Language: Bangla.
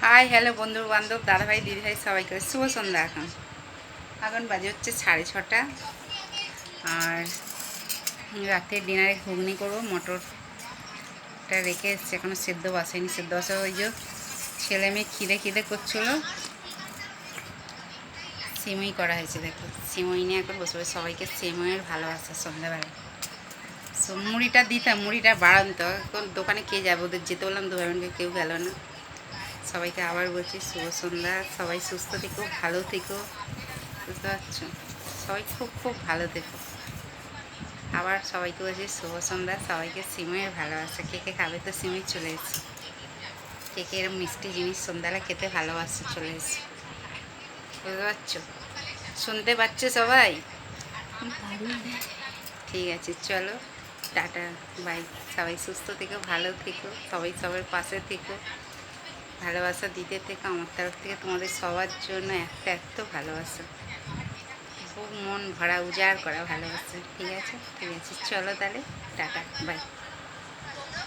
হাই হ্যালো বন্ধু বান্ধব দাদাভাই দিদিভাই সবাইকে শুভ সন্ধ্যা। এখন বাজে হচ্ছে 6:30। আর রাতে ডিনারে ঘুগনি করবো, মটরটা রেখে এসছে, এখনো সেদ্ধ বসেনি। সেদ্ধ বসা ওই যে ছেলে মেয়ে খিদে খিদে করছিলো, সিমই করা হয়েছে। দেখো সিমই নিয়ে এখন বসে বসে সবাইকে সিমইয়ের ভালোবাসা সন্ধ্যাবেলা। মুড়িটা দিতাম, মুড়িটা বাড়ান্ত, এখন দোকানে কে যাবে, ওদের যেতে বললাম, দু ভাই বোনকে কেউ গেল না। সবাইকে আবার বলছি শুভ সন্ধ্যা, সবাই সুস্থ থেকো, ভালো থেকো, বুঝতে পারছো? সবাই খুব খুব ভালো থেকো। আবার সবাইকে বলছি শুভ সন্ধ্যা, সবাইকে সিমের ভালোবাসা। কে কে খাবে তো সিমই চলে এসে, কে কে এরম মিষ্টি জিনিস সন্ধ্যাবেলা খেতে ভালোবাসে চলে এসে, বুঝতে পারছো? শুনতে পাচ্ছ সবাই? ঠিক আছে, চলো টাটা, বাই। সবাই সুস্থ থেকো, ভালো থেকো, সবাই সবার পাশে থেকো, ভালোবাসা দিতে থেকো। আমার তরফ থেকে তোমাদের সবার জন্য একটা এত ভালোবাসা, খুব মন ভরা উজাড় করা ভালোবাসা। ঠিক আছে, ঠিক আছে, চলো তাহলে টাটা, বাই।